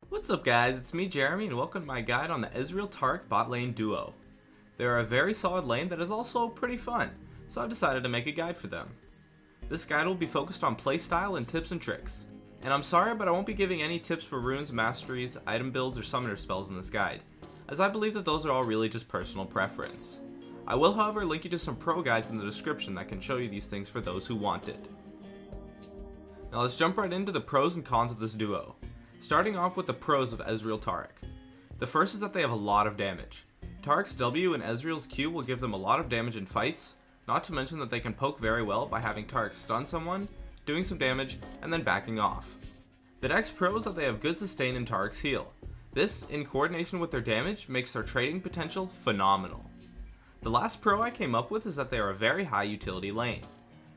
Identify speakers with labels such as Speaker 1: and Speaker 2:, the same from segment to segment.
Speaker 1: What's up guys, it's me Jeremy and welcome to my guide on the Ezreal Taric bot lane duo. They are a very solid lane that is also pretty fun, so I've decided to make a guide for them. This guide will be focused on playstyle and tips and tricks. And I'm sorry, but I won't be giving any tips for runes, masteries, item builds, or summoner spells in this guide, as I believe that those are all really just personal preference. I will however link you to some pro guides in the description that can show you these things for those who want it. Now let's jump right into the pros and cons of this duo. Starting off with the pros of Ezreal Taric. The first is that they have a lot of damage. Taric's W and Ezreal's Q will give them a lot of damage in fights, not to mention that they can poke very well by having Taric stun someone, doing some damage, and then backing off. The next pro is that they have good sustain in Taric's heal. This, in coordination with their damage, makes their trading potential phenomenal. The last pro I came up with is that they are a very high utility lane.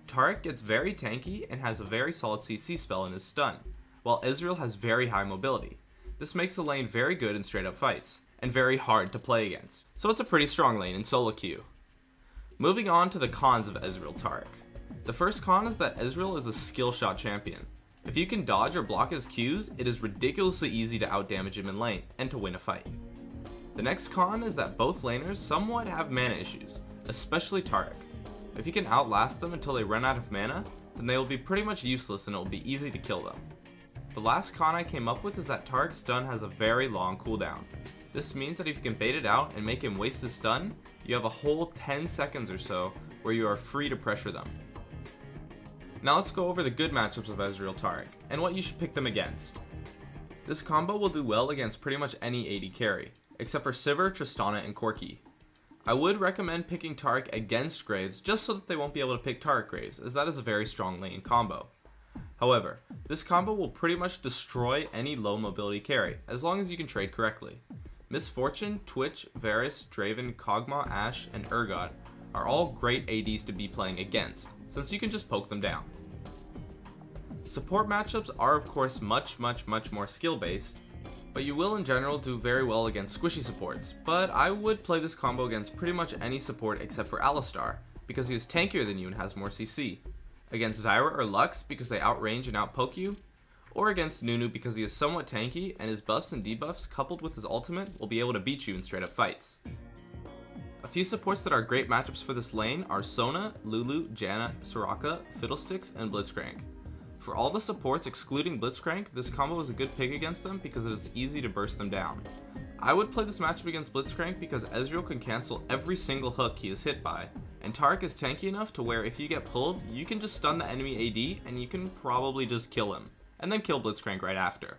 Speaker 1: Taric gets very tanky and has a very solid CC spell in his stun, while Ezreal has very high mobility. This makes the lane very good in straight up fights, and very hard to play against, so it's a pretty strong lane in solo queue. Moving on to the cons of Ezreal Taric. The first con is that Ezreal is a skill shot champion. If you can dodge or block his Qs, it is ridiculously easy to outdamage him in lane, and to win a fight. The next con is that both laners somewhat have mana issues, especially Taric. If you can outlast them until they run out of mana, then they will be pretty much useless and it will be easy to kill them. The last con I came up with is that Taric's stun has a very long cooldown. This means that if you can bait it out and make him waste his stun, you have a whole 10 seconds or so where you are free to pressure them. Now let's go over the good matchups of Ezreal Taric, and what you should pick them against. This combo will do well against pretty much any AD carry, except for Sivir, Tristana, and Corki. I would recommend picking Taric against Graves just so that they won't be able to pick Taric Graves, as that is a very strong lane combo. However, this combo will pretty much destroy any low mobility carry, as long as you can trade correctly. Miss Fortune, Twitch, Varus, Draven, Kog'Maw, Ashe, and Urgot are all great ADs to be playing against, since you can just poke them down. Support matchups are of course much more skill based, but you will in general do very well against squishy supports, but I would play this combo against pretty much any support except for Alistar, because he is tankier than you and has more CC. Against Zyra or Lux because they outrange and outpoke you, or against Nunu because he is somewhat tanky and his buffs and debuffs coupled with his ultimate will be able to beat you in straight up fights. A few supports that are great matchups for this lane are Sona, Lulu, Janna, Soraka, Fiddlesticks, and Blitzcrank. For all the supports excluding Blitzcrank, this combo is a good pick against them because it is easy to burst them down. I would play this matchup against Blitzcrank because Ezreal can cancel every single hook he is hit by, and Taric is tanky enough to where if you get pulled, you can just stun the enemy AD and you can probably just kill him, and then kill Blitzcrank right after.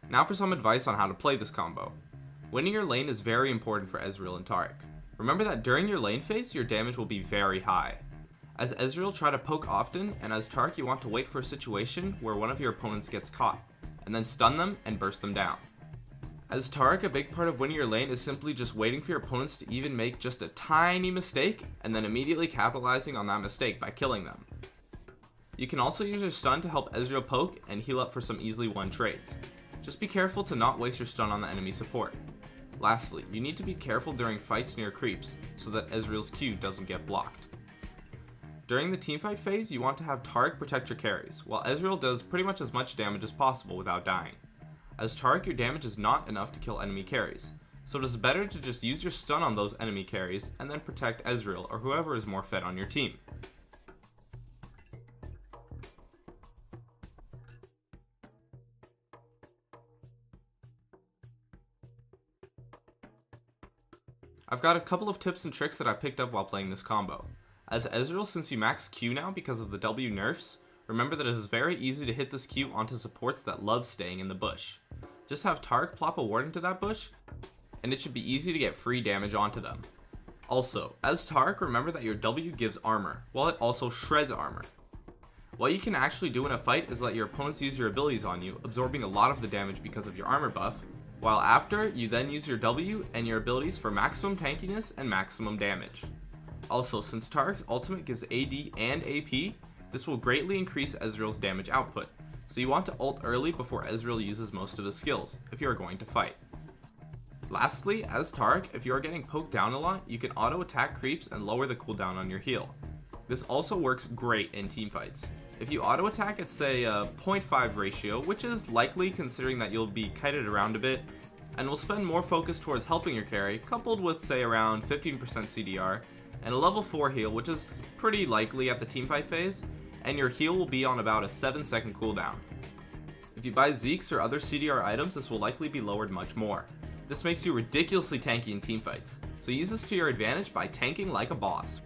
Speaker 1: Now for some advice on how to play this combo. Winning your lane is very important for Ezreal and Taric. Remember that during your lane phase, your damage will be very high. As Ezreal, try to poke often, and as Taric you want to wait for a situation where one of your opponents gets caught, and then stun them and burst them down. As Taric, a big part of winning your lane is simply just waiting for your opponents to even make just a tiny mistake, and then immediately capitalizing on that mistake by killing them. You can also use your stun to help Ezreal poke and heal up for some easily won trades. Just be careful to not waste your stun on the enemy support. Lastly, you need to be careful during fights near creeps, so that Ezreal's Q doesn't get blocked. During the teamfight phase, you want to have Taric protect your carries, while Ezreal does pretty much as much damage as possible without dying. As Taric, your damage is not enough to kill enemy carries, so it is better to just use your stun on those enemy carries and then protect Ezreal or whoever is more fed on your team. I've got a couple of tips and tricks that I picked up while playing this combo. As Ezreal, since you max Q now because of the W nerfs, remember that it is very easy to hit this Q onto supports that love staying in the bush. Just have Taric plop a ward into that bush, and it should be easy to get free damage onto them. Also, as Taric, remember that your W gives armor, while it also shreds armor. What you can actually do in a fight is let your opponents use your abilities on you, absorbing a lot of the damage because of your armor buff, while after, you then use your W and your abilities for maximum tankiness and maximum damage. Also, since Taric's ultimate gives AD and AP, this will greatly increase Ezreal's damage output, so you want to ult early before Ezreal uses most of his skills, if you are going to fight. Lastly, as Taric, if you are getting poked down a lot, you can auto attack creeps and lower the cooldown on your heal. This also works great in teamfights. If you auto attack at say a 0.5 ratio, which is likely considering that you'll be kited around a bit, and will spend more focus towards helping your carry, coupled with say around 15% CDR, and a level 4 heal, which is pretty likely at the teamfight phase, and your heal will be on about a 7-second cooldown. If you buy Zeke's or other CDR items, this will likely be lowered much more. This makes you ridiculously tanky in teamfights, so use this to your advantage by tanking like a boss.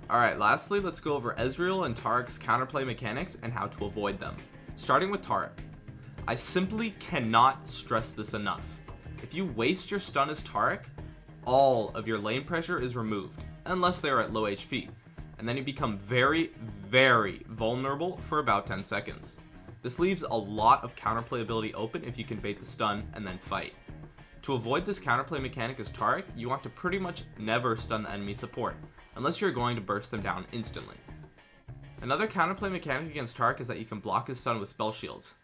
Speaker 1: Alright, lastly, let's go over Ezreal and Taric's counterplay mechanics and how to avoid them. Starting with Taric. I simply cannot stress this enough. If you waste your stun as Taric, all of your lane pressure is removed, unless they are at low HP, and then you become very, very vulnerable for about 10 seconds. This leaves a lot of counterplay ability open if you can bait the stun and then fight. To avoid this counterplay mechanic as Taric, you want to pretty much never stun the enemy support, unless you're going to burst them down instantly. Another counterplay mechanic against Taric is that you can block his stun with spell shields.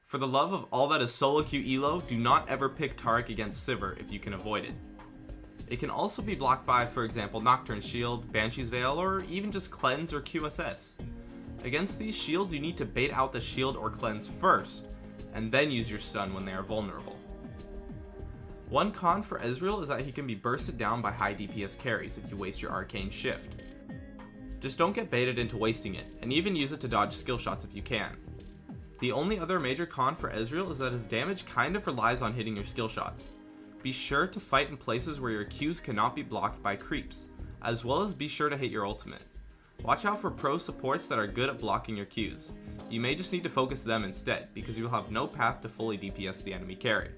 Speaker 1: For the love of all that is solo queue elo, do not ever pick Taric against Sivir if you can avoid it. It can also be blocked by, for example, Nocturne Shield, Banshee's Veil, or even just Cleanse or QSS. Against these shields, you need to bait out the shield or cleanse first, and then use your stun when they are vulnerable. One con for Ezreal is that he can be bursted down by high DPS carries if you waste your Arcane Shift. Just don't get baited into wasting it, and even use it to dodge skill shots if you can. The only other major con for Ezreal is that his damage kind of relies on hitting your skill shots. Be sure to fight in places where your Qs cannot be blocked by creeps, as well as be sure to hit your ultimate. Watch out for pro supports that are good at blocking your Qs. You may just need to focus them instead, because you will have no path to fully DPS the enemy carry.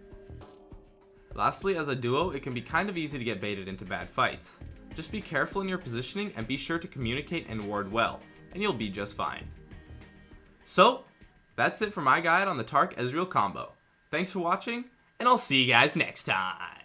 Speaker 1: Lastly, as a duo, it can be kind of easy to get baited into bad fights. Just be careful in your positioning and be sure to communicate and ward well, and you'll be just fine. So, that's it for my guide on the Taric Ezreal combo. Thanks for watching, and I'll see you guys next time.